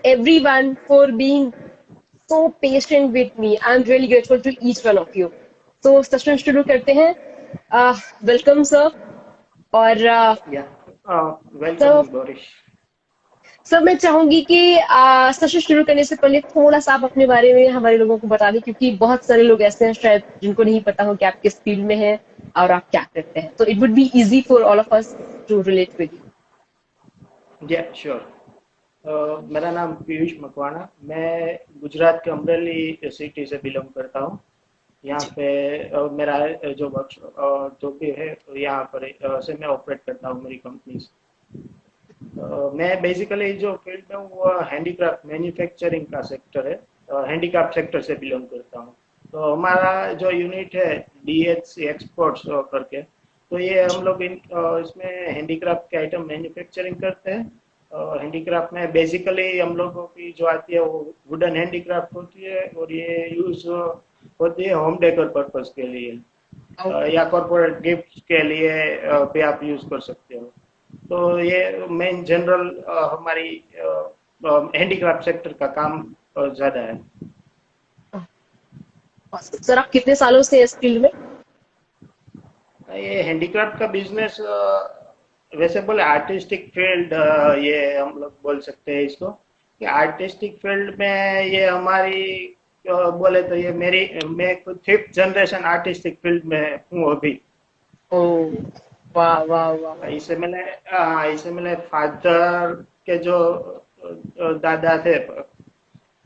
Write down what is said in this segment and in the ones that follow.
everyone for being so patient with me. I'm really grateful to each one of you. So session शुरू करते हैं. Welcome sir. और Yeah. Welcome, sir Boris. Sir मैं चाहूंगी कि session शुरू करने से पहले थोड़ा सा आप अपने बारे में हमारे लोगों को बता दें, क्योंकि बहुत सारे लोग ऐसे हैं शायद जिनको नहीं पता हो कि आप किस फील्ड में हैं और आप क्या करते हैं. तो it would be easy for all of us to relate with you. Yeah, sure. मेरा नाम पीयूष मकवाना. मैं गुजरात के अमरेली सिटी से बिलोंग करता हूँ. यहाँ पे मेरा जो वर्क जो भी है यहाँ पर से मैं ऑपरेट करता हूँ मेरी कंपनी से. मैं बेसिकली जो फील्ड में हूँ वो हैंडीक्राफ्ट मैन्युफैक्चरिंग का सेक्टर है. हैंडीक्राफ्ट सेक्टर से बिलोंग करता हूँ. तो हमारा जो यूनिट है DHC एक्सपोर्ट्स करके, तो ये हम लोग इसमें हैंडीक्राफ्ट के आइटम मैन्युफैक्चरिंग करते हैं. हैंडीक्राफ्ट में बेसिकली हम लोगों की जो आती है वो वुडन हैंडीक्राफ्ट होती है और ये यूज होती है होम डेकोर पर्पस के लिए. या कॉर्पोरेट गिफ्ट के लिए भी आप यूज कर सकते हो. तो ये मेन जनरल हमारी हैंडीक्राफ्ट सेक्टर का काम ज्यादा है. सर आप कितने सालों से इस फील्ड में? ये हैंडीक्राफ्ट का बिजनेस वैसे बोले आर्टिस्टिक फील्ड, ये हम लोग बोल सकते हैं इसको कि आर्टिस्टिक फील्ड में ये हमारी बोले तो ये मैं खुद 5th जनरेशन आर्टिस्टिक फील्ड में हूँ अभी. ओह, वाह वाह वाह. इसे मेरे फादर के जो दादा थे,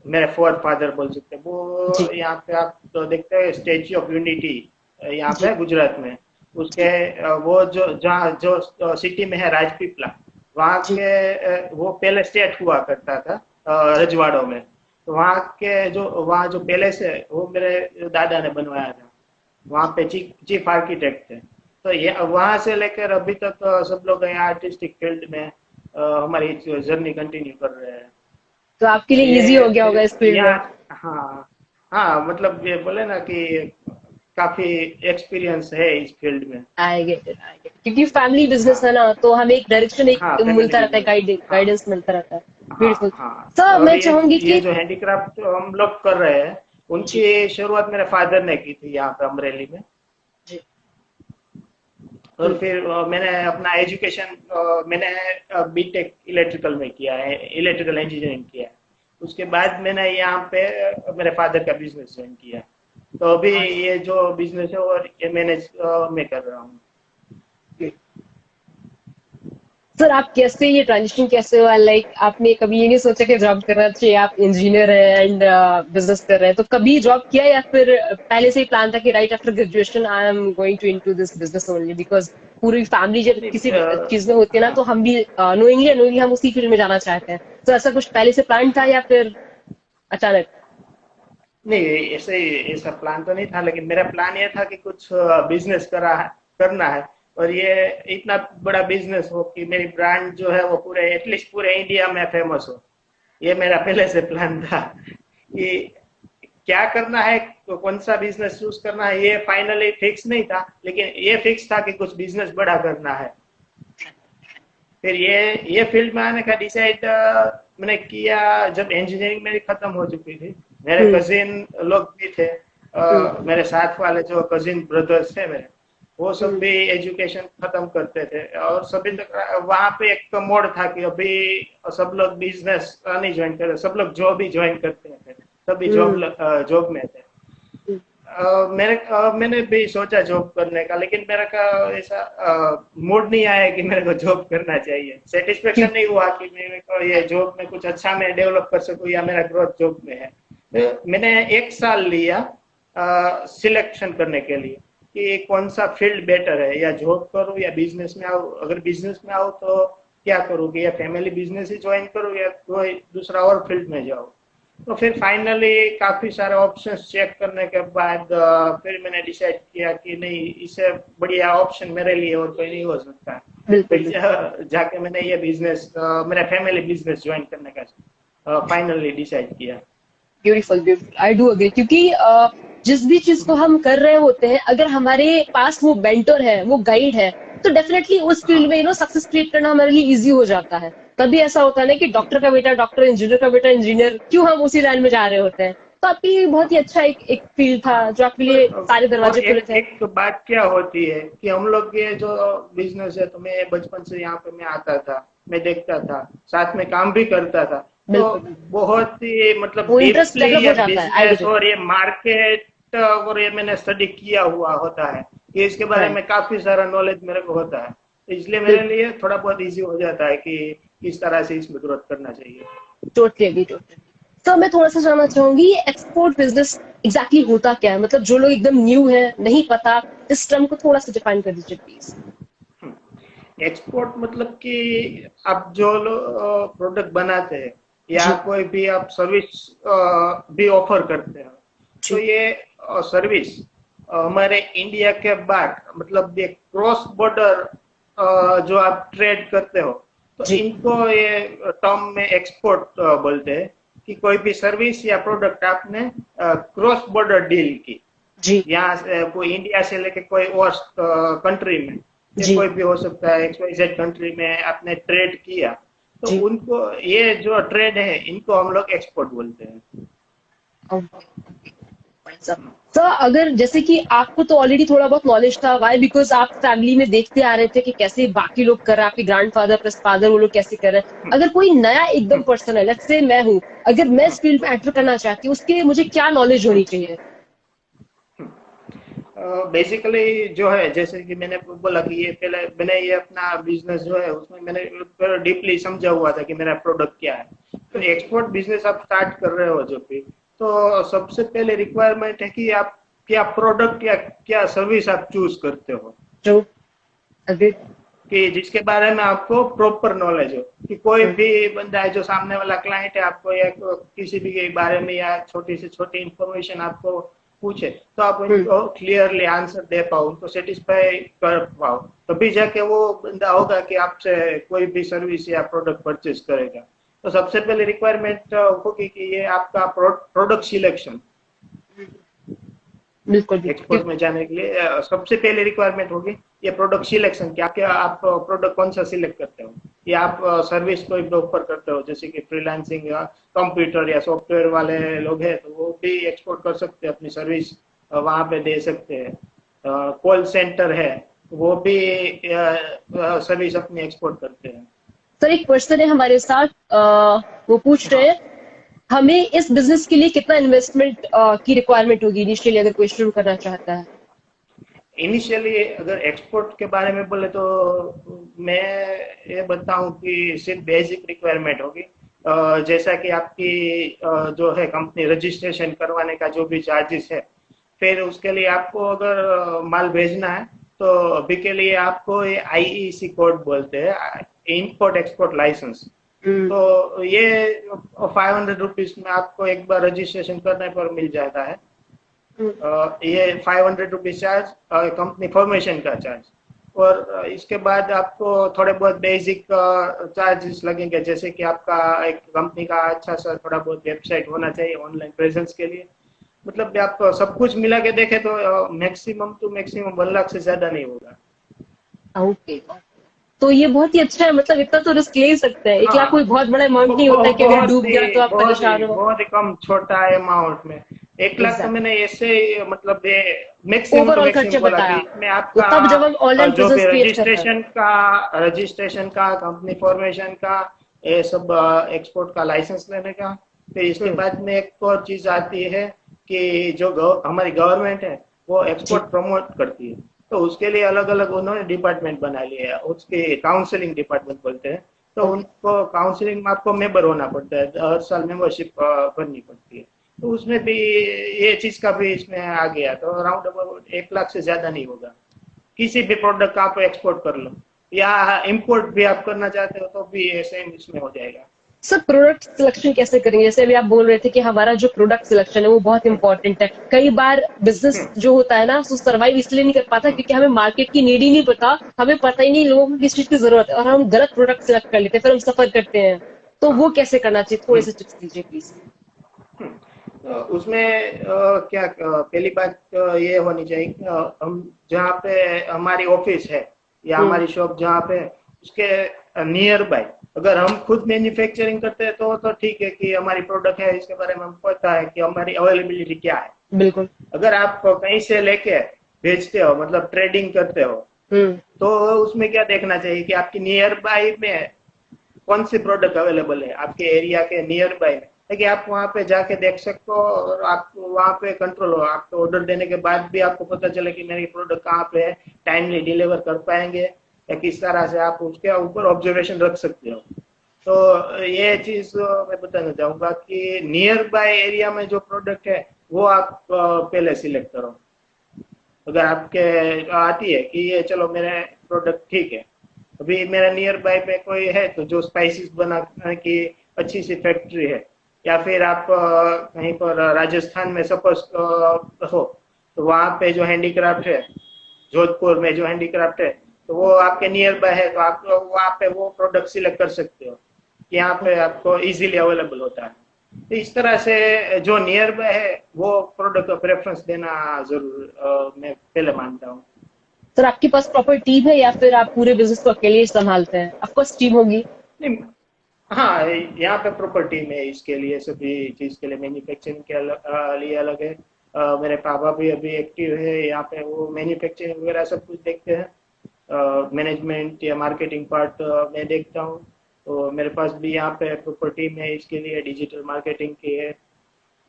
मेरे फोर फादर बोल सकते हैं, जी वो यहाँ पे आप तो देखते हैं स्टेच्यू ऑफ यूनिटी यहाँ जी. पे गुजरात में. उसके वो जो जहाँ जो सिटी में है राजपीपला, वहाँ जी के वो पहले स्टेट हुआ करता था रजवाड़ों में. तो वहाँ जो पैलेस है वो मेरे दादा ने बनवाया था. वहाँ पे चीफ आर्किटेक्ट थे. तो ये वहां से लेकर अभी तक सब लोग यहाँ आर्टिस्टिक फील्ड में हमारी जर्नी कंटिन्यू कर रहे हैं. तो आपके तो लिए इजी हो गया होगा ये इस फील्ड में. यहाँ, हाँ हाँ, मतलब ये बोले ना कि काफी एक्सपीरियंस है इस फील्ड में. I get it, I get. क्योंकि फैमिली बिजनेस है हाँ ना, तो हमें एक डायरेक्शन, हाँ, एक फैमिली मिलता रहता है, बिजनेस. हाँ गाइडेंस मिलता रहता है. हाँ ब्यूटीफुल. हाँ. सर और मैं चाहूंगी ये कि जो हैंडीक्राफ्ट हम लोग कर रहे हैं, उनकी शुरुआत मेरे फादर ने की थी यहाँ पे अमरेली में. जी और फिर मैंने अपना एजुकेशन मैंने बीटेक इलेक्ट्रिकल में किया है, इलेक्ट्रिकल इंजीनियरिंग किया है. उसके बाद मैंने यहाँ पे मेरे फादर का बिजनेस ज्वाइन किया. तो अभी ये जो बिजनेस है और ये मैनेज मैं कर रहा हूँ. सर आप कैसे, ये ट्रांजिशन कैसे हुआ? लाइक आपने कभी ये नहीं सोचा कि जॉब करना चाहिए, आप इंजीनियर है एंड बिजनेस कर रहे हैं, तो कभी जॉब किया या फिर पहले से ही प्लान था कि right after graduation I am going to into this business only? Because पूरी फैमिली जब नहीं, किसी चीज में होती है ना, हाँ, तो हम भी नोइंगली अनोइंगली हम उसी फील्ड में जाना चाहते हैं. तो ऐसा कुछ पहले से प्लान था या फिर अचानक? नहीं ऐसा प्लान तो नहीं था, लेकिन मेरा प्लान ये था कि कुछ बिजनेस करना है. और ये इतना बड़ा बिजनेस हो कि मेरी ब्रांड जो है वो पूरे एटलीस्ट पूरे इंडिया में फेमस हो. ये मेरा पहले से प्लान था कि क्या करना है, तो कौन सा बिजनेस चूज करना है, ये फाइनली फिक्स नहीं था, लेकिन ये फिक्स था कि कुछ बिजनेस बड़ा करना है. फिर ये फील्ड में आने का डिसाइड मैंने किया जब इंजीनियरिंग मेरी खत्म हो चुकी थी. मेरे हम्म कजिन लोग भी थे, हम्म मेरे साथ वाले जो कजिन ब्रदर्स थे मेरे, वो सब हम्म भी एजुकेशन खत्म करते थे. और सभी तक वहां पे एक मोड़ था कि अभी सब लोग बिजनेस नहीं ज्वाइन कर रहे, सब लोग जॉब ही ज्वाइन करते थे. सभी हम्म जॉब में थे. मैंने भी सोचा जॉब करने का, लेकिन मेरा का ऐसा मूड नहीं आया कि मेरे को जॉब करना चाहिए. सेटिस्फेक्शन नहीं हुआ कि मेरे को ये जॉब में कुछ अच्छा मैं डेवलप कर सकूं या मेरा ग्रोथ जॉब में है. तो मैंने 1 साल लिया सिलेक्शन करने के लिए कि कौन सा फील्ड बेटर है, या जॉब करूं या बिजनेस में आऊं. अगर बिजनेस में आऊं तो क्या करूं, कि या फैमिली बिजनेस ही ज्वाइन करूं या कोई दूसरा और फील्ड में जाऊं. तो फिर फाइनली काफी सारे ऑप्शंस चेक करने के बाद फिर मैंने डिसाइड किया कि नहीं, इससे बढ़िया ऑप्शन मेरे लिए और कोई नहीं हो सकता. बिल्कुल फिर बिल्कुल. जाके मैंने ये बिजनेस मेरा फैमिली बिजनेस ज्वाइन करने का फाइनली डिसाइड किया. Beautiful beautiful. I do agree, क्योंकि जिस भी चीज को हम कर रहे होते हैं, अगर हमारे पास वो मेंटर है, वो गाइड है, तो डेफिनेटली उस फील्ड हाँ में सक्सेस क्रिएट करना हमारे लिए इजी हो जाता है. तभी ऐसा होता है ना कि डॉक्टर का बेटा डॉक्टर, इंजीनियर का बेटा इंजीनियर, क्यों हम उसी लाइन में जा रहे होते हैं। तो आपके लिए बहुत ही अच्छा एक फील्ड था जो आपके लिए सारे और दरवाजे खुले एक थे। एक बात क्या होती है कि हम लोग ये जो बिजनेस है, तो मैं बचपन से यहाँ पे मैं आता था, मैं देखता था, साथ में काम भी करता था। तो बिल्कुल बिल्कुल। बहुत ही मतलब वो इंटरेस्ट डीपली डेवलप हो ये जाता है, आई बिजनेस गेट इट। और ये मार्केट और ये मैंने स्टडी किया हुआ होता है, ये इसके बारे राइट। में काफी सारा नॉलेज मेरे को होता है। इसलिए मेरे बिल्कुल। लिए थोड़ा बहुत इजी हो जाता है कि किस तरह से इसमें ग्रोथ करना चाहिए। Totally agree, totally. सर मैं थोड़ा सा जानना चाहूंगी, एक्सपोर्ट बिजनेस एग्जैक्टली होता क्या है? मतलब जो लोग एकदम न्यू है, नहीं पता, इस टर्म को थोड़ा सा डिफाइन कर दीजिए प्लीज। एक्सपोर्ट मतलब कि आप जो प्रोडक्ट बनाते हैं या जी। कोई भी आप सर्विस भी ऑफर करते हैं, तो जी। ये सर्विस हमारे इंडिया के बाहर मतलब ये क्रॉस बॉर्डर जो आप ट्रेड करते हो, तो जी। इनको ये टर्म में एक्सपोर्ट बोलते हैं कि कोई भी सर्विस या प्रोडक्ट आपने क्रॉस बॉर्डर डील की, जी। यहाँ से कोई इंडिया से लेके कोई और कंट्री में, या जी। कोई भी हो सकता है XYZ कंट्री में आपने ट्रेड किया, तो जी। उनको ये जो ट्रेड है इनको हम लोग एक्सपोर्ट बोलते हैं। सर अगर जैसे कि आपको तो ऑलरेडी थोड़ा बहुत नॉलेज था, वाई बिकॉज आप फैमिली में देखते आ रहे थे कि कैसे बाकी लोग कर रहे हैं, आपके ग्रैंडफादर प्लस फादर वो लोग कैसे कर रहे हैं। अगर कोई नया एकदम पर्सन है, लेट्स से मैं हूँ, अगर मैं इस फील्ड में एंटर करना चाहती हूँ, उसके लिए मुझे क्या नॉलेज होनी चाहिए? बेसिकली जो है, जैसे कि मैंने बोला कि ये पहले मैंने ये अपना बिजनेस जो है उसमें मैंने डीपली समझा हुआ था कि मेरा प्रोडक्ट क्या है। तो एक्सपोर्ट बिजनेस आप स्टार्ट कर रहे हो जो भी, तो सबसे पहले रिक्वायरमेंट है कि आप क्या प्रोडक्ट या क्या सर्विस आप चूज करते हो, ट्रू। अग्रीड। कि जिसके बारे में आपको प्रॉपर नॉलेज हो। कि कोई भी बंदा है जो सामने वाला क्लाइंट है आपको या किसी भी के बारे में या छोटी से छोटी इंफॉर्मेशन आपको पूछे, तो आप उनको क्लियरली आंसर दे पाओ, उनको सेटिस्फाई कर पाओ, तभी जाके वो बंदा होगा कि आपसे कोई भी सर्विस या प्रोडक्ट परचेज करेगा। तो सबसे पहले रिक्वायरमेंट होगी कि ये आपका प्रोडक्ट सिलेक्शन, बिल्कुल बिल्कुल। एक्सपोर्ट में जाने के लिए सबसे पहले रिक्वायरमेंट होगी ये प्रोडक्ट सिलेक्शन। क्या क्या आप प्रोडक्ट कौन सा सिलेक्ट करते हो, या आप सर्विस कोई ऑफर करते हो, जैसे कि फ्रीलांसिंग या कंप्यूटर या सॉफ्टवेयर वाले लोग हैं, तो वो भी एक्सपोर्ट कर सकते हैं, अपनी सर्विस वहां पे दे सकते हैं। कॉल सेंटर है, वो भी सर्विस अपनी एक्सपोर्ट करते हैं। सर एक पर्सन है हमारे साथ, वो पूछ रहे हाँ, हैं हमें इस बिजनेस के लिए कितना इन्वेस्टमेंट की रिक्वायरमेंट होगी इनिशियली, अगर कोई शुरू करना चाहता है। इनिशियली अगर एक्सपोर्ट के बारे में बोले तो मैं ये बताऊं कि सिर्फ बेसिक रिक्वायरमेंट होगी। जैसा कि आपकी जो है कंपनी रजिस्ट्रेशन करवाने का जो भी चार्जेस है, फिर उसके लिए आपको अगर माल भेजना है, तो अभी के लिए आपको ये IEC कोड बोलते हैं, इंपोर्ट एक्सपोर्ट लाइसेंस। हम्म। तो ये 500 रुपीज में आपको एक बार रजिस्ट्रेशन करने पर मिल जाता है। ये 500 रुपीज चार्ज, कंपनी फॉर्मेशन का चार्ज। और इसके बाद आपको थोड़े बहुत बेसिक चार्जेस लगेंगे, जैसे कि आपका एक कंपनी का अच्छा सा थोड़ा बहुत वेबसाइट होना चाहिए ऑनलाइन प्रेजेंस के लिए। मतलब आप सब कुछ मिला के देखें तो मैक्सिमम टू मैक्सिमम 1 लाख से ज्यादा नहीं होगा। ओके। तो ये बहुत ही अच्छा है, मतलब इतना तो रिस्क ले ही सकते हैं। 1 लाख कोई हाँ, बहुत बड़ा अमाउंट नहीं होता है कि अगर डूब गया तो आप बहुत परेशान ही हो। बहुत ही कम छोटा अमाउंट में 1 लाख तो एग्जैक्ट। मैंने ऐसे मतलब मैक्सिमम टू ओवरऑल मैक्सिमम खर्चे बोला बताया कि आप, इसमें तो आपका तब जब हम ऑनलाइन जो भी प्रेजेंस क्रिएट कर रहे हैं। रजिस्ट्रेशन का कंपनी फॉर्मेशन का, ये सब एक्सपोर्ट का लाइसेंस लेने का। फिर इसके हम्म। बाद में एक और चीज आती है कि जो हमारी गवर्नमेंट है वो जी। एक्सपोर्ट प्रमोट करती है, तो उसके लिए अलग अलग उन्होंने डिपार्टमेंट बना लिए है, उसके काउंसलिंग डिपार्टमेंट बोलते हैं। तो ओके। उनको काउंसलिंग में आपको मेंबर होना पड़ता है, हर साल मेंबरशिप भरनी पड़ती है। तो उसमें भी ये चीज का भी इसमें आ गया, तो अराउंड अबाउट 1 लाख से ज्यादा नहीं होगा। किसी भी प्रोडक्ट का आप एक्सपोर्ट कर लो या इंपोर्ट भी आप करना चाहते हो, तो भी ये सेम इसमें हो जाएगा। सर प्रोडक्ट सिलेक्शन कैसे करेंगे? जैसे अभी आप बोल रहे थे कि हमारा जो प्रोडक्ट सिलेक्शन है वो बहुत इंपॉर्टेंट है। कई बार बिजनेस हम्म, जो होता है ना, वो सर्वाइव इसलिए नहीं कर पाता क्योंकि हमें मार्केट की नीड ही नहीं पता, हमें पता ही नहीं लोगों को किस चीज की जरूरत है, और हम गलत प्रोडक्ट सिलेक्ट कर लेते हैं, फिर हम सफर करते हैं। तो वो हाँ, कैसे करना चाहिए, थोड़े हम्म, से टिप्स दीजिए प्लीज। उसमें क्या पहली बात ये होनी चाहिए कि हम जहाँ पे हमारी ऑफिस है या हम्म। हमारी शॉप जहाँ पे है, उसके नियर बाय अगर हम खुद मैन्युफैक्चरिंग करते हैं तो ठीक है कि हमारी प्रोडक्ट है, इसके बारे में हमको पता है कि हमारी अवेलेबिलिटी क्या है। बिल्कुल। अगर आप कहीं से लेके भेजते हो, मतलब ट्रेडिंग करते हो, तो उसमें क्या देखना चाहिए कि आपकी नियर बाय में कौन सी प्रोडक्ट अवेलेबल है आपके एरिया के नियर बाय में, ताकि आप वहां पे जाके देख सकते हो और आपको वहां पे कंट्रोल हो। आपको ऑर्डर देने के बाद भी आपको पता चले कि मेरी प्रोडक्ट कहाँ पे है, टाइमली डिलीवर कर पाएंगे या किस तरह से आप उसके ऊपर ऑब्जर्वेशन रख सकते हो। तो ये चीज मैं बताना चाहूंगा कि नियर बाय एरिया में जो प्रोडक्ट है वो आप पहले सिलेक्ट करो। अगर आपके आती है कि ये चलो मेरे प्रोडक्ट ठीक है, अभी मेरा नियर बाय पे कोई है तो जो स्पाइसेस बनाने की अच्छी सी फैक्ट्री है, या फिर आप कहीं पर राजस्थान में सपोज हो तो वहाँ पे जो हैंडीक्राफ्ट है, जोधपुर में जो हैंडीक्राफ्ट है, तो वो आपके नियर बाय है तो आप वहाँ पे वो प्रोडक्ट सिलेक्ट कर सकते हो कि यहाँ पे आपको इजीली अवेलेबल होता है। तो इस तरह से जो नियर बाय है वो प्रोडक्ट को प्रेफरेंस देना जरूर मैं पहले मानता हूँ। सर आपके पास प्रॉपर टीम है या फिर आप पूरे बिजनेस को अकेले ही संभालते हैं? ऑफ कोर्स टीम होगी। नहीं, हाँ, यहाँ पे प्रॉपर टीम है इसके लिए, सभी चीज के लिए। मैन्युफैक्चरिंग के लिए अलग है। मेरे पापा भी अभी एक्टिव है यहाँ पे, वो मैन्युफैक्चरिंग वगैरह सब कुछ देखते हैं। मैनेजमेंट या मार्केटिंग पार्ट मैं देखता हूँ। तो मेरे पास भी यहाँ पे प्रॉपर टीम है इसके लिए, डिजिटल मार्केटिंग की है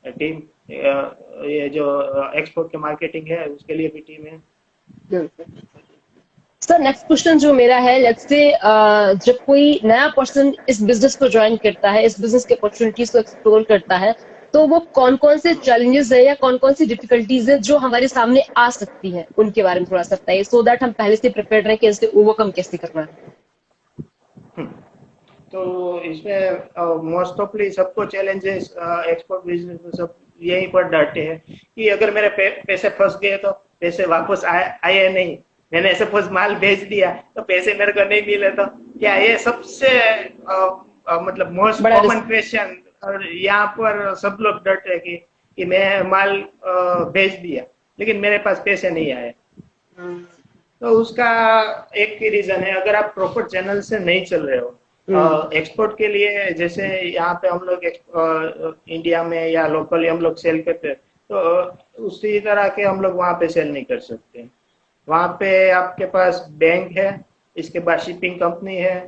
टीम। ये जो एक्सपोर्ट के मार्केटिंग है उसके लिए भी टीम है। सर नेक्स्ट क्वेश्चन जो मेरा है, लेट्स से जब कोई नया पर्सन इस बिजनेस को ज्वाइन करता है, इस बिजनेस के अपॉर्चुनिटीज को एक्सप्लोर करता है, तो वो कौन कौन से चैलेंजेस है या कौन कौन सी डिफिकल्टीज है जो हमारे सामने आ सकती है, उनके बारे में थोड़ा सा बताइए, सो दैट हम पहले से प्रिपेयर रहें कि इससे ओवरकम कैसे करना है। तो इसमें मोस्ट ऑफली सबको चैलेंजेस एक्सपोर्ट बिजनेस में सब यही पर डांटे हैं कि अगर मेरे पैसे फंस गए तो पैसे वापस आए नहीं, मैंने सपोज माल भेज दिया तो पैसे मेरे को नहीं मिले तो क्या, ये सबसे मतलब मोस्ट बड़ा कॉमन रिस्क। क्वेश्चन। और यहाँ पर सब लोग डरते हैं कि मैं माल भेज दिया लेकिन मेरे पास पैसे नहीं आए। तो उसका एक ही रीजन है, अगर आप प्रॉपर चैनल से नहीं चल रहे हो एक्सपोर्ट के लिए। जैसे यहाँ पे हम लोग इंडिया में या लोकली हम लोग सेल करते हैं, तो उसी तरह के हम लोग वहाँ पे सेल नहीं कर सकते। वहाँ पे आपके पास बैंक है, इसके बाद शिपिंग कंपनी है,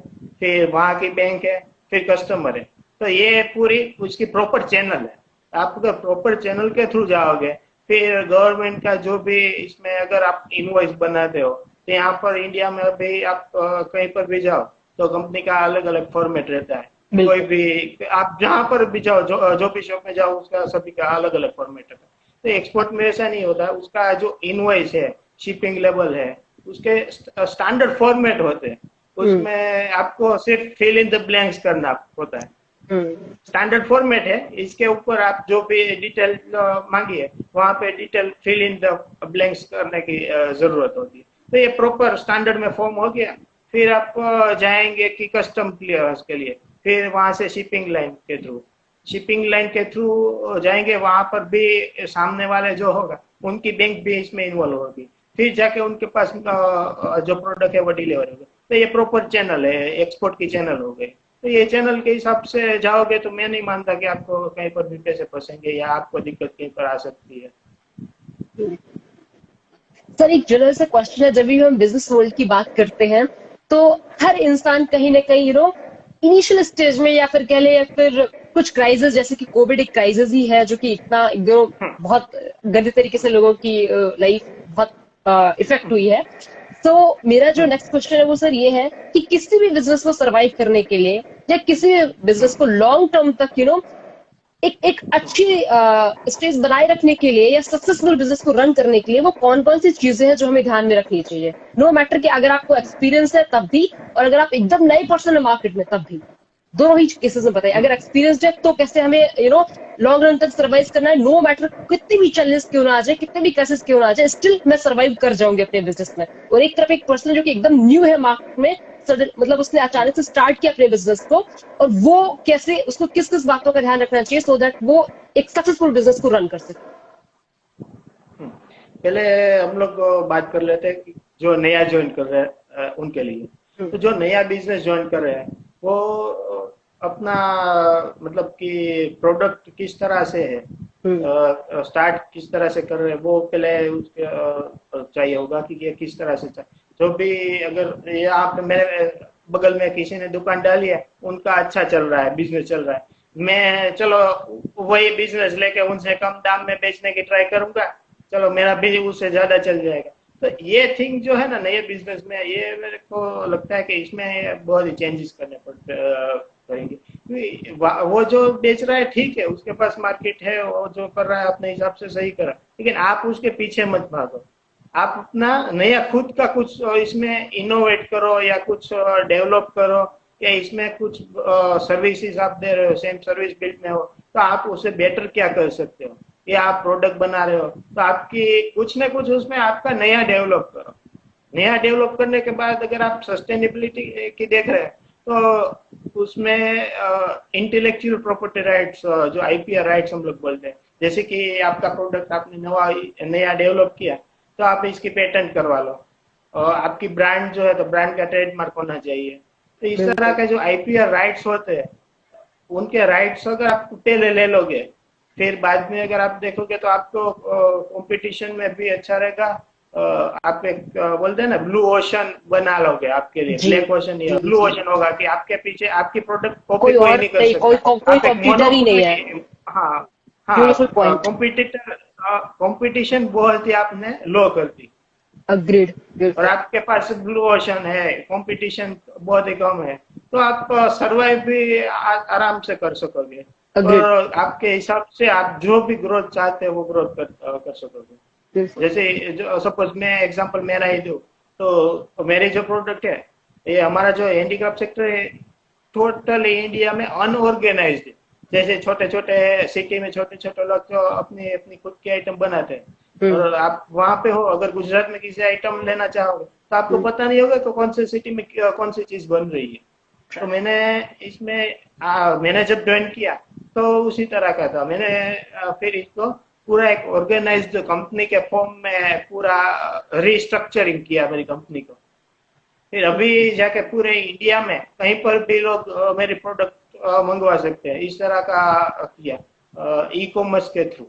फिर वहाँ की बैंक है, फिर कस्टमर है। तो ये पूरी उसकी प्रॉपर चैनल है। आप अगर प्रॉपर चैनल के थ्रू जाओगे, फिर गवर्नमेंट का जो भी इसमें अगर आप इनवॉइस बनाते हो, तो यहाँ पर इंडिया में भी आप कहीं पर भी जाओ तो कंपनी का अलग अलग फॉर्मेट रहता है। कोई भी आप जहाँ पर भी जाओ, जो भी शॉप में जाओ, उसका सभी का अलग अलग फॉर्मेट रहता है। तो एक्सपोर्ट में ऐसा नहीं होता, उसका जो इनवॉइस है, शिपिंग लेवल है, उसके स्टैंडर्ड फॉर्मेट होते हैं। उसमें आपको सिर्फ फिल इन द ब्लैंक्स करना होता है। स्टैंडर्ड फॉर्मेट है, इसके ऊपर आप जो भी डिटेल मांगिए वहां पे detail fill in the blanks करने की जरूरत होती है। तो ये प्रॉपर स्टैंडर्ड में फॉर्म हो गया। फिर आप जाएंगे कि कस्टम क्लियरेंस के लिए, फिर वहां से शिपिंग लाइन के थ्रू जाएंगे। वहां पर भी सामने वाले जो होगा उनकी बैंक भी इसमें इन्वॉल्व होगी, फिर जाके उनके पास जो प्रोडक्ट है वो डिलीवर होगा। तो ये प्रॉपर चैनल है, एक्सपोर्ट की चैनल हो गई। तो ये चैनल के हिसाब से जाओगे तो मैं नहीं मानता कि आपको कहीं पर भी पैसे फंसेंगे या आपको दिक्कत कहीं पर आ सकती है। सर एक जनरल सा क्वेश्चन है, जब भी हम बिजनेस वर्ल्ड की बात करते हैं तो हर इंसान कहीं ना कहीं इनिशियल स्टेज में, या फिर कह ले, या फिर कुछ क्राइसिस, जैसे कि कोविड एक क्राइसिस ही है जो कि इतना बहुत गंदे तरीके से लोगों की लाइफ बहुत इफेक्ट हुई है। तो मेरा जो नेक्स्ट क्वेश्चन है वो सर ये है कि किसी भी बिजनेस को सरवाइव करने के लिए या किसी भी बिजनेस को लॉन्ग टर्म तक एक एक अच्छी स्टेज बनाए रखने के लिए या सक्सेसफुल बिजनेस को रन करने के लिए वो कौन कौन सी चीजें हैं जो हमें ध्यान में रखनी चाहिए? नो मैटर कि अगर आपको एक्सपीरियंस है तब भी, और अगर आप एकदम नए पर्सन है मार्केट में तब भी, दोनों ही केसेस में बताइए। अगर एक्सपीरियंस है तो कैसे हमें लॉन्ग रन तक सर्वाइव करना है, नो मैटर कितनी भी चैलेंज क्यों ना आ जाए, कितने भी क्राइसिस क्यों ना आ जाए, स्टिल मैं सर्वाइव कर जाऊंगी अपने बिजनेस में। और एक तरफ एक पर्सन जो कि एकदम न्यू है मार्केट में, मतलब उसने अचानक से स्टार्ट किया अपने बिजनेस को, और वो कैसे, उसको किस किस बातों का ध्यान रखना चाहिए सो दैट वो एक सक्सेसफुल बिजनेस को रन कर सके। पहले हम लोग बात कर लेते हैं कि जो नया ज्वाइन कर रहे हैं उनके लिए। तो जो नया बिजनेस ज्वाइन कर रहे हैं वो अपना मतलब कि प्रोडक्ट किस तरह से है, हम्म। स्टार्ट किस तरह से कर रहे हैं वो पहले उसके चाहिए होगा कि ये किस तरह से चाहिए। जो भी अगर ये आप मेरे बगल में किसी ने दुकान डाली है, उनका अच्छा चल रहा है, बिजनेस चल रहा है, मैं चलो वही बिजनेस लेके उनसे कम दाम में बेचने की ट्राई करूंगा, चलो मेरा भी उससे ज्यादा चल जाएगा। तो ये थिंग जो है ना नए बिजनेस में, ये मेरे को लगता है कि इसमें बहुत ही चेंजेस करने पड़ेंगे, क्योंकि वो जो बेच रहा है ठीक है, उसके पास मार्केट है, वो जो कर रहा है अपने हिसाब से सही कर रहा है, लेकिन आप उसके पीछे मत भागो। आप अपना नया खुद का कुछ इसमें इनोवेट करो या कुछ डेवलप करो, या इसमें कुछ सर्विसेज आप दे रहे हो, सेम सर्विस फील्ड में हो, तो आप उससे बेटर क्या कर सकते हो, या आप प्रोडक्ट बना रहे हो तो आपकी कुछ ना कुछ उसमें आपका नया डेवलप करो। नया डेवलप करने के बाद अगर आप सस्टेनेबिलिटी की देख रहे हैं, तो उसमें इंटेलेक्चुअल प्रॉपर्टी राइट्स, जो आईपीआर राइट्स हम लोग बोलते हैं, जैसे कि आपका प्रोडक्ट आपने नया डेवलप किया, तो आप इसकी पेटेंट करवा लो, और आपकी ब्रांड जो है तो ब्रांड का ट्रेडमार्क होना चाहिए। तो इस तरह बिल्कुल। के जो आईपीआर राइट्स होते हैं, उनके राइट्स अगर आप पहले ले लोगे, फिर बाद में अगर आप देखोगे तो आपको कंपटीशन में भी अच्छा रहेगा। आप एक बोलते हैं ना ब्लू ओशन बना लोगे, आपके लिए जी ब्लैक ओशन या जी ब्लू जी। ओशन होगा कि आपके पीछे आपकी प्रोडक्ट कॉपी कोई कोई और नहीं कर नहीं, सकता। कोई आप एक कॉम्पिटिटर ही नहीं है। मोनोपोली, हाँ हाँ, ब्यूटीफुल पॉइंट। कॉम्पिटिटर, कंपटीशन बहुत ही आपने लो कर दी, अग्रीड। और बिल्कुल। आपके पास ब्लू ओशन है, कंपटीशन बहुत ही कम है, तो आप सरवाइव भी आराम से कर सकोगे, अग्रीड। और आपके हिसाब से आप जो भी ग्रोथ चाहते हैं वो ग्रोथ कर सकोगे। बिल्कुल। जैसे जो सपोज मैं एग्जांपल मेरा ही दूं, तो मेरे जो प्रोडक्ट है, ये हमारा जो हैंडीक्राफ्ट सेक्टर है, टोटल इंडिया में अनऑर्गेनाइज्ड है। जैसे छोटे छोटे सिटी में छोटे छोटे लोग जो अपनी अपनी खुद की आइटम बनाते हैं, हम्म। और आप वहां पे हो, अगर गुजरात में किसी आइटम लेना चाहोगे तो आपको हम्म। पता नहीं होगा कि कौन से सिटी में कौन सी चीज बन रही है। तो right। इसमें मैंने जब ज्वाइन किया तो उसी तरह का था। मैंने फिर इसको पूरा एक ऑर्गेनाइज्ड कंपनी के फॉर्म में पूरा रिस्ट्रक्चरिंग किया मेरी कंपनी को। फिर अभी जाके पूरे इंडिया में कहीं पर भी लोग मेरे प्रोडक्ट मंगवा सकते हैं, इस तरह का किया ई कॉमर्स के थ्रू।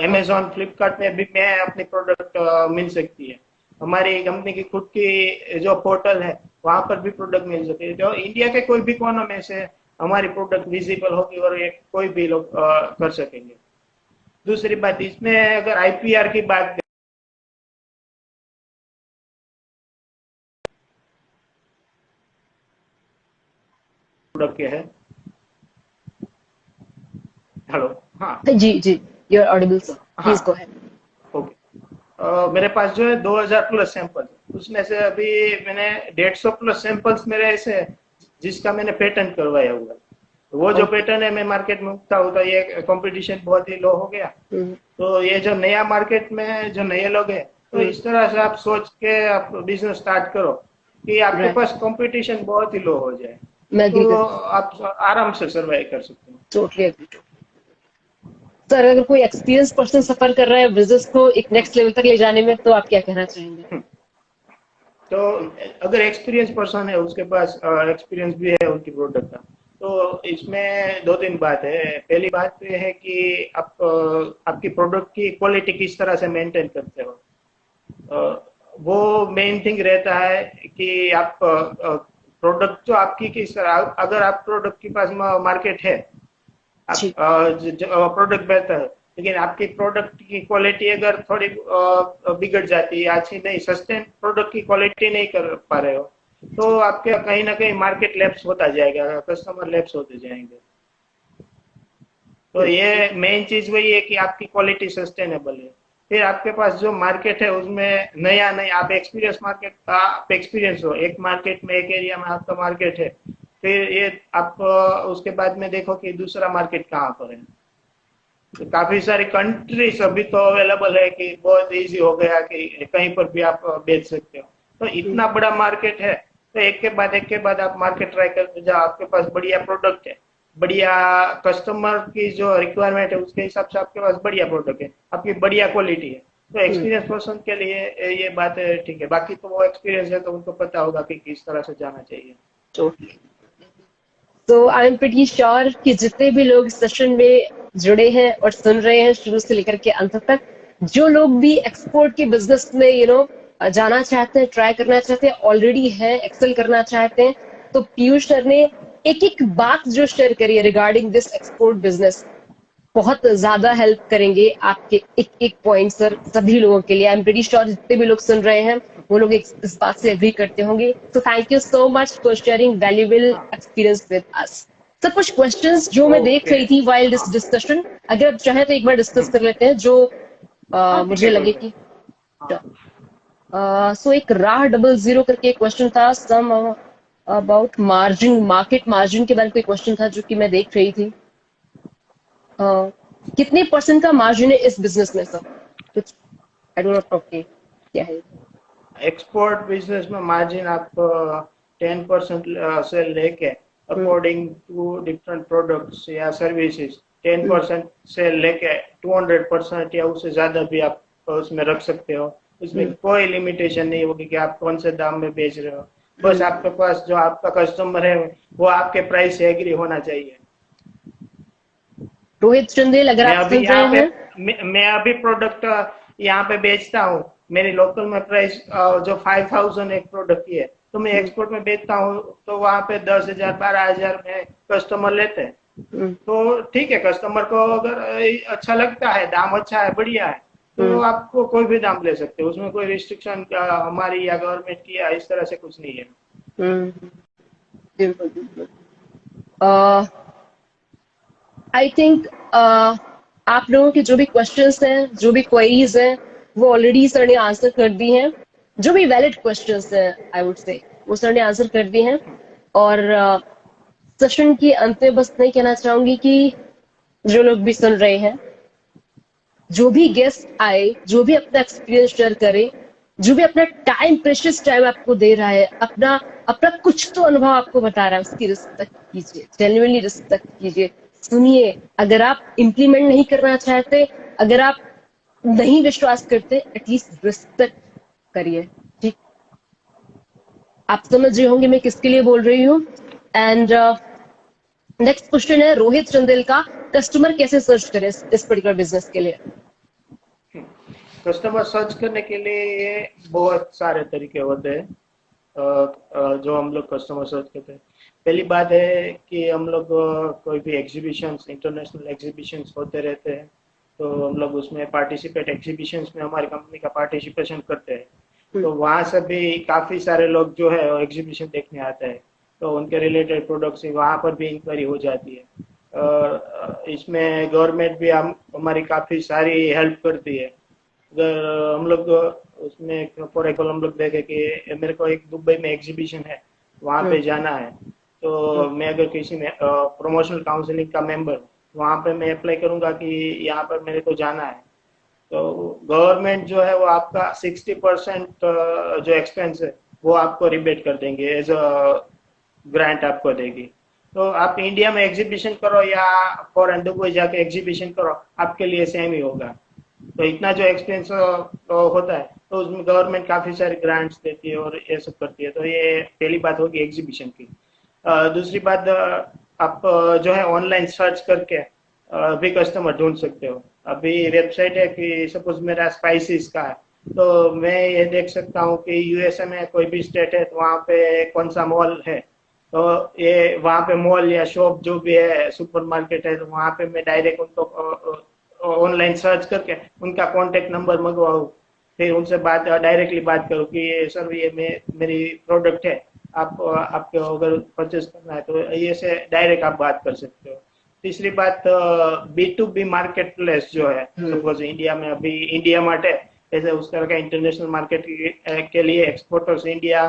अमेजोन फ्लिपकार्ट में भी मैं अपनी प्रोडक्ट मिल सकती है, हमारी कंपनी की खुद की जो पोर्टल है वहां पर भी प्रोडक्ट मिल सकती है, जो इंडिया के कोई भी कोने में से हमारी प्रोडक्ट विजिबल होगी, और ये कोई भी लोग कर सकेंगे। दूसरी बात, इसमें अगर आईपीआर की बात प्रोडक्ट के है। हेलो, हाँ जी जी। यू आर ऑडिबल सर, हाँ, प्लीज गो अहेड। ओके। मेरे पास जो है 2000 प्लस सैंपल, उसमें से अभी मैंने 150 प्लस सैंपल्स मेरे ऐसे हैं जिसका मैंने पेटेंट करवाया हुआ है। तो वो जो ओके। पेटेंट है मैं मार्केट में उगता हूँ, तो ये कंपटीशन बहुत ही लो हो गया। हम्म। तो ये जो नया मार्केट में जो नए लोग हैं, तो हम्म। इस तरह से आप सोच के आप बिजनेस स्टार्ट करो कि आपके राइट। पास कंपटीशन बहुत ही लो हो जाए, मैं एग्री तो करती हूँ। आप आराम से सर्वाइव कर सकते हो। Totally agree. सर, अगर कोई एक्सपीरियंस पर्सन सफर कर रहा है बिजनेस को एक नेक्स्ट लेवल तक ले जाने में, तो आप क्या कहना चाहेंगे? तो अगर एक्सपीरियंस पर्सन है, उसके पास एक्सपीरियंस भी है उनकी प्रोडक्ट का, तो इसमें दो तीन बात है। पहली बात तो ये है कि आप आपकी प्रोडक्ट की क्वालिटी किस तरह से मेंटेन करते हो। वो मेन थिंग रहता है कि आप प्रोडक्ट जो आपकी किस तरह, अगर आप प्रोडक्ट के पास मार्केट है, आप जी। प्रोडक्ट बेहतर है, लेकिन आपकी प्रोडक्ट की क्वालिटी अगर थोड़ी बिगड़ जाती है, अच्छी नहीं, सस्टेन प्रोडक्ट की क्वालिटी नहीं कर पा रहे हो, तो आपके कहीं ना कहीं मार्केट लैप्स होता जाएगा, कस्टमर लैप्स होते जाएंगे। तो ये मेन चीज वही है कि आपकी क्वालिटी सस्टेनेबल है। फिर आपके पास जो मार्केट है उसमें नया नहीं, आप एक्सपीरियंस मार्केट, आप एक्सपीरियंस हो एक मार्केट में, एक एरिया में आपका मार्केट है, फिर ये आप उसके बाद में देखो कि दूसरा मार्केट कहाँ पर है। तो काफी सारी कंट्रीज अभी तो अवेलेबल है कि बहुत इजी हो गया कि कहीं पर भी आप बेच सकते हो। तो इतना बड़ा मार्केट है, तो एक के बाद आप मार्केट ट्राई करते जाओ। आपके पास बढ़िया प्रोडक्ट है, बढ़िया कस्टमर की जो रिक्वायरमेंट है उसके हिसाब से आपके पास बढ़िया प्रोडक्ट है, आपकी बढ़िया क्वालिटी है, तो एक्सपीरियंस पर्सन के लिए ये बात है, ठीक है। बाकी तो वो एक्सपीरियंस है तो उनको पता होगा कि किस तरह से जाना चाहिए। टोटली। तो आई एम प्रीटी श्योर कि जितने भी लोग सेशन में जुड़े हैं और सुन रहे हैं शुरू से लेकर के अंत तक, जो लोग भी एक्सपोर्ट के बिजनेस में जाना चाहते हैं, ट्राई करना चाहते हैं, ऑलरेडी है, एक्सेल करना चाहते हैं, तो पीयूष सर ने एक एक बात जो शेयर करी है रिगार्डिंग दिस एक्सपोर्ट बिजनेस बहुत ज्यादा हेल्प करेंगे आपके एक एक पॉइंट सर सभी लोगों के लिए। आई एम प्रीटी श्योर जितने भी लोग सुन रहे हैं वो लोग इस बात से एग्री करते होंगे। तो thank you so much for sharing valuable हाँ। Experience with us. सर कुछ क्वेश्चंस जो मैं देख ओके। रही थी वाइल हाँ। दिस डिस्कशन, अगर आप चाहें तो एक बार डिस्कस कर लेते हैं जो हाँ ठीक मुझे है, कोई लगे बात। कि हाँ। सो एक राह 00 करके क्वेश्चन था some about margin, market margin के बारे में कोई क्वेश्चन था जो कि मैं देख रही थी। कितने परसेंट का मार्जिन है इस बिजनेस में सर? कुछ आई डोंट नो ओके क्या है। एक्सपोर्ट बिजनेस में मार्जिन आप 10% से लेके हम्म, अकॉर्डिंग टू डिफरेंट प्रोडक्ट्स या सर्विसेज, टेन हम्म, परसेंट से लेके 200% या उससे ज्यादा भी आप उसमें रख सकते हो। उसमें हम्म, कोई लिमिटेशन नहीं होगी कि आप कौन से दाम में बेच रहे हो। बस हम्म। आपके पास जो आपका कस्टमर है वो आपके प्राइस से एग्री होना चाहिए। रोहित चंदेल अगर मैं आप अभी सुन रहे यहाँ पे हैं। मैं अभी प्रोडक्ट यहाँ पे बेचता हूँ। मेरी लोकल में प्राइस जो 5000 एक प्रोडक्ट की है, तो मैं हम्म, एक्सपोर्ट में बेचता हूँ तो वहाँ पे 10,000 12,000 में कस्टमर लेते हैं। हम्म, तो ठीक है, कस्टमर को अगर अच्छा लगता है, दाम अच्छा है, बढ़िया है, तो हम्म, आपको कोई भी दाम ले सकते हो। उसमें कोई रिस्ट्रिक्शन हमारी या गवर्नमेंट की या इस तरह से कुछ नहीं है। हम्म, बिल्कुल बिल्कुल। आई थिंक आप लोगों के जो भी क्वेश्चंस हैं, जो भी क्वेरीज हैं, वो ऑलरेडी सर ने आंसर कर दी हैं। जो भी वैलिड क्वेश्चंस हैं आई वुड से वो सर ने आंसर कर दिए हैं। और सेशन के अंत में बस नहीं कहना चाहूंगी कि जो लोग भी सुन रहे हैं, जो भी गेस्ट आए, जो भी अपना एक्सपीरियंस शेयर करे, जो भी अपना टाइम, प्रेशियस टाइम आपको दे रहा है, अपना अपना कुछ तो अनुभव आपको बता रहा है, उसकी रिस्पेक्ट कीजिए, जेन्युइनली रिस्पेक्ट कीजिए, सुनिए। अगर आप इम्प्लीमेंट नहीं करना चाहते, अगर आप नहीं विश्वास करते, एटलीस्ट रिस्पेक्ट करिए। ठीक, आप समझ रहे होंगे मैं किसके लिए बोल रही हूँ। एंड नेक्स्ट क्वेश्चन है रोहित चंदेल का, कस्टमर कैसे सर्च करें इस पर्टिकुलर बिजनेस के लिए? कस्टमर सर्च करने के लिए बहुत सारे तरीके होते हैं। जो हम लोग कस्टमर सर्च करते हैं, पहली बात है कि हम लोग कोई भी एग्जीबिशंस, इंटरनेशनल एग्जीबिशंस होते रहते हैं, तो हम लोग उसमें पार्टिसिपेट, एग्जीबिशंस में हमारी कंपनी का पार्टिसिपेशन करते हैं। हम्म, तो वहाँ से भी काफ़ी सारे लोग जो है एग्जीबिशन देखने आते हैं, तो उनके रिलेटेड प्रोडक्ट्स वहाँ पर भी इंक्वायरी हो जाती है। इसमें गवर्नमेंट भी हमारी काफ़ी सारी हेल्प करती है। अगर हम लोग उसमें फॉर एग्जाम्पल हम लोग देखें कि मेरे को एक दुबई में एग्जीबिशन है, वहाँ हम्म, पे जाना है, तो मैं अगर किसी में प्रमोशनल काउंसलिंग का मेंबर, वहाँ पे मैं अप्लाई करूँगा कि यहाँ पर मेरे को जाना है, तो गवर्नमेंट जो है वो आपका 60% जो एक्सपेंस है वो आपको रिबेट कर देंगे, एज अ ग्रांट आपको देगी। तो आप इंडिया में एग्जीबिशन करो या फॉरेन दुबई जाके एग्जीबिशन करो, आपके लिए सेम ही होगा। तो इतना जो एक्सपेंस होता है, तो उसमें गवर्नमेंट काफी सारे ग्रांट्स देती है और ये सब करती है। तो ये पहली बात होगी एग्जीबिशन की। दूसरी बात, आप जो है ऑनलाइन सर्च करके भी कस्टमर ढूंढ सकते हो। अभी वेबसाइट है कि सपोज मेरा स्पाइसेस का है, तो मैं ये देख सकता हूँ कि यूएसए में कोई भी स्टेट है तो वहाँ पे कौन सा मॉल है, तो ये वहाँ पे मॉल या शॉप जो भी है, सुपरमार्केट है, तो वहाँ पे मैं डायरेक्ट उनको ऑनलाइन सर्च करके उनका कांटेक्ट नंबर मंगवाऊँ, फिर उनसे बात, डायरेक्टली बात करूँ कि ये सर ये मेरी प्रोडक्ट है, आप आपको अगर परचेज करना है तो ये से डायरेक्ट आप बात कर सकते हो। तीसरी बात, B2B मार्केट प्लेस जो है, हम्म, सपोज इंडिया में अभी इंडिया मार्ट है, जैसे उस तरह का इंटरनेशनल मार्केट के लिए एक्सपोर्टर्स इंडिया,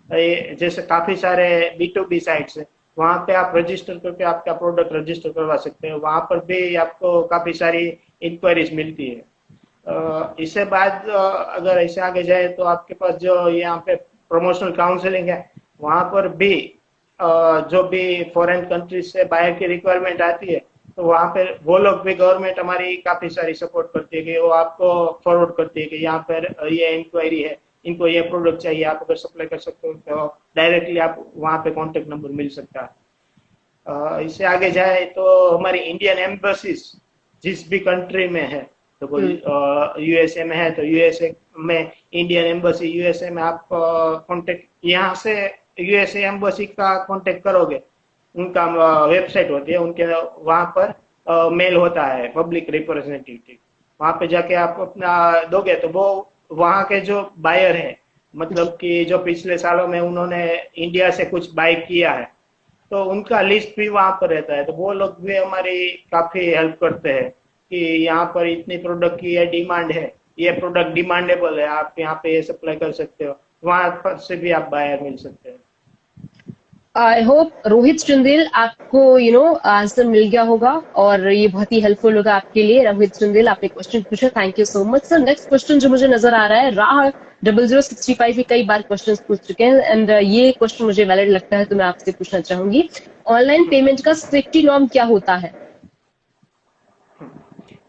ये जैसे काफी सारे B2B साइट्स है, वहाँ पे आप रजिस्टर करके आपका प्रोडक्ट रजिस्टर करवा सकते हो। वहाँ पर भी आपको काफी सारी इंक्वायरीज मिलती है। इससे बाद अगर ऐसे आगे जाए तो आपके पास जो यहाँ पे प्रमोशनल काउंसलिंग है, वहाँ पर भी जो भी फॉरेन कंट्रीज से बाहर की रिक्वायरमेंट आती है, तो वहाँ पे वो लोग भी, गवर्नमेंट हमारी काफी सारी सपोर्ट करती है कि वो आपको फॉरवर्ड करती है कि यहाँ पर ये इंक्वायरी है, इनको ये प्रोडक्ट चाहिए, आप अगर सप्लाई कर सकते हो तो डायरेक्टली आप वहाँ पे कॉन्टेक्ट नंबर मिल सकता है। इससे आगे जाए तो हमारी इंडियन एम्बेसीज जिस भी कंट्री में है, तो कोई यूएसए में है तो यूएसए में इंडियन एम्बेसी यूएसए में आप कांटेक्ट यहाँ से यूएसए एम्बेसी का कांटेक्ट करोगे, उनका वेबसाइट होती है उनके, वहां पर मेल होता है पब्लिक रिप्रेजेंटेटिव, वहां पे जाके आप अपना दोगे तो वो वहां के जो बायर है, मतलब कि जो पिछले सालों में उन्होंने इंडिया से कुछ बाय किया है, तो उनका लिस्ट भी वहां पर रहता है, तो वो लोग भी हमारी काफी हेल्प करते हैं कि यहाँ पर इतनी प्रोडक्ट की ये डिमांड है, ये प्रोडक्ट डिमांडेबल है, आप यहाँ पे ये सप्लाई कर सकते हो, वहां पर से भी आप बायर मिल सकते हैं। आई होप रोहित चुंदेल आपको आंसर मिल गया होगा और ये बहुत ही हेल्पफुल होगा आपके लिए। रोहित चुंदेल आपने क्वेश्चन पूछा, thank you so much sir. Next question जो मुझे नजर आ रहा है, राह 0065 भी कई बार क्वेश्चन पूछ चुके हैं एंड ये क्वेश्चन मुझे वैलिड लगता है तो मैं आपसे पूछना चाहूंगी, ऑनलाइन पेमेंट का सेफ्टी नॉर्म क्या होता है?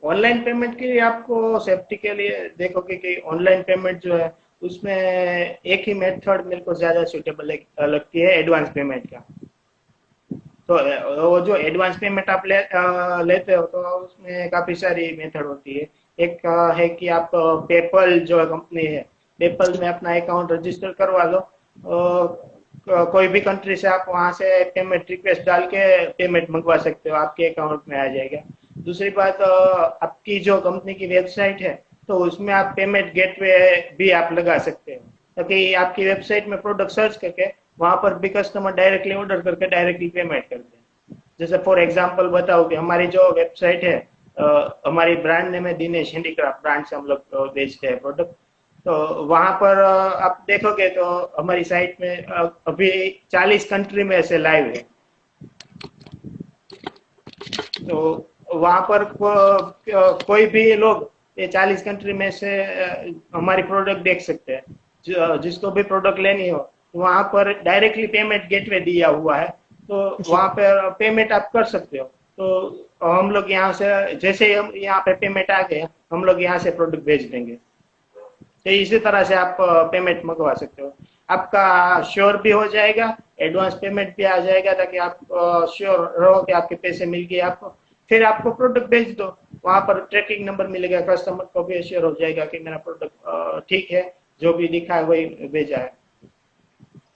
ऑनलाइन पेमेंट के लिए आपको सेफ्टी के लिए देखोगे कि ऑनलाइन पेमेंट जो है उसमें एक ही मेथड मेरे को ज्यादा सुटेबल लगती है, एडवांस पेमेंट का। तो वो जो एडवांस पेमेंट आप लेते हो तो उसमें काफी सारी मेथड होती है। एक है कि आप पेपल जो कंपनी है, पेपल में अपना अकाउंट रजिस्टर करवा लो, कोई भी कंट्री से आप वहां से पेमेंट रिक्वेस्ट डाल के पेमेंट मंगवा सकते हो, आपके अकाउंट में आ जाएगा। दूसरी बात, आपकी जो कंपनी की वेबसाइट है तो उसमें आप पेमेंट गेटवे भी आप लगा सकते हो, ताकि आपकी वेबसाइट में प्रोडक्ट सर्च करके वहां पर भी कस्टमर डायरेक्टली ऑर्डर करके डायरेक्टली पेमेंट करते हैं। जैसे फॉर एग्जांपल बताओ कि हमारी जो वेबसाइट है, हमारी ब्रांड नेम है दिनेश हैंडीक्राफ्ट, ब्रांड से हम लोग बेचते हैं प्रोडक्ट। तो वहां पर आप देखोगे तो हमारी साइट में अभी 40 कंट्री में ऐसे लाइव है, तो वहां पर कोई भी लोग ये 40 कंट्री में से हमारी प्रोडक्ट देख सकते हैं। जिसको भी प्रोडक्ट लेनी हो वहां पर डायरेक्टली पेमेंट गेटवे दिया हुआ है, तो वहां पर पेमेंट आप कर सकते हो। तो हम लोग यहाँ से जैसे ही हम यहाँ पे पेमेंट आ गए, हम लोग यहाँ से प्रोडक्ट भेज देंगे। तो इसी तरह से आप पेमेंट मंगवा सकते हो, आपका श्योर भी हो जाएगा, एडवांस पेमेंट भी आ जाएगा, ताकि आप श्योर रहो कि आपके पैसे मिल गए आपको। फिर आपको प्रोडक्ट भेज दो, वहां पर ट्रैकिंग नंबर मिलेगा, कस्टमर को भी श्योर हो जाएगा कि मेरा प्रोडक्ट ठीक है, जो भी लिखा है वही भेजा है।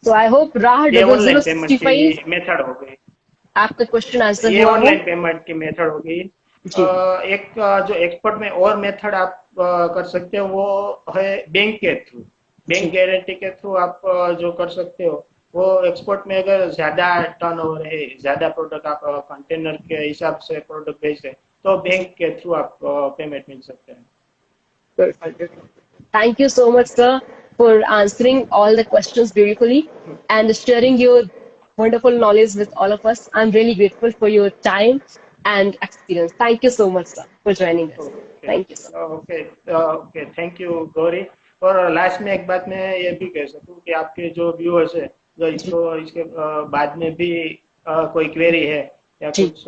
तो आई होप राह ये double online zero payment sixty की फाइव मेथड हो गई। आपका क्वेश्चन आंसर ये हुआ हो। ऑनलाइन पेमेंट की मेथड हो गई। जी एक जो एक्सपोर्ट में और मेथड आप कर सकते हो वो है बैंक के थ्रू, बैंक जी। गारंटी के थ्रू आप जो कर सकते हो वो एक्सपोर्ट में, अगर ज्यादा टर्नओवर है, ज्यादा प्रोडक्ट आप कंटेनर के हिसाब से प्रोडक्ट भेज रहे तो बैंक के थ्रू आप पेमेंट मिल सकते हैं। Thank you so much, sir, for answering all the questions beautifully and sharing your wonderful knowledge with all of us. I'm really grateful for your time and experience. Thank you so much, sir, for joining us. Okay Thank you, sir. Okay okay, thank you Gauri. और last में एक बात मैं ये भी कह सकूं कि आपके जो व्यूअर्स है, जो जी इसको इसके बाद में भी कोई क्वेरी है या जी। कुछ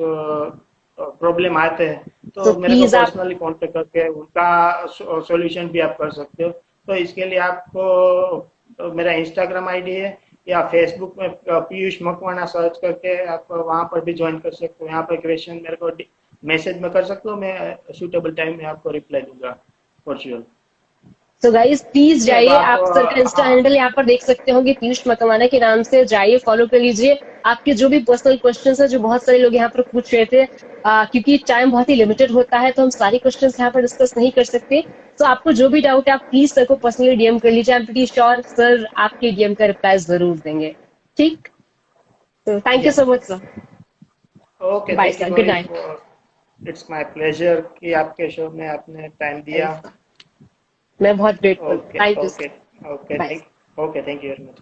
प्रॉब्लम आते हैं So तो मेरे को please आप पर्सनली कांटेक्ट करके उनका सॉल्यूशन भी आप कर सकते हो। तो इसके लिए आपको मेरा इंस्टाग्राम आईडी है या फेसबुक में पीयूष मकवाना सर्च करके आप वहां पर भी ज्वाइन कर सकते हो। यहाँ पर क्वेश्चन मेरे को मैसेज में कर सकते हो, मैं सूटेबल टाइम में आपको रिप्लाई दूंगा फॉर श्योर। तो गाइस प्लीज ठीक है, तो जाइए, आप आप सर का इंस्टा हाँ हैंडल यहाँ पर देख सकते होंगे, पीयूष मकवाना के नाम से जाइए, फॉलो कर लीजिए। आपके जो भी पर्सनल क्वेश्चंस है जो बहुत सारे लोग यहाँ पर पूछ रहे थे, क्योंकि टाइम बहुत ही लिमिटेड होता है तो हम सारी क्वेश्चंस यहाँ पर डिस्कस नहीं कर सकते। तो आपको जो भी डाउट है आप प्लीज सर को पर्सनली डीएम कर लीजिए, I am pretty sure sir आपके डीएम का रिप्लाई जरूर देंगे। ठीक, तो थैंक यू या so much sir. Okay, bye thank you sir, good Gauri. Night. It's my pleasure कि आपके शो में आपने टाइम दिया। मैं बहुत grateful, okay thank you okay sir. Okay, bye. Thank you very much.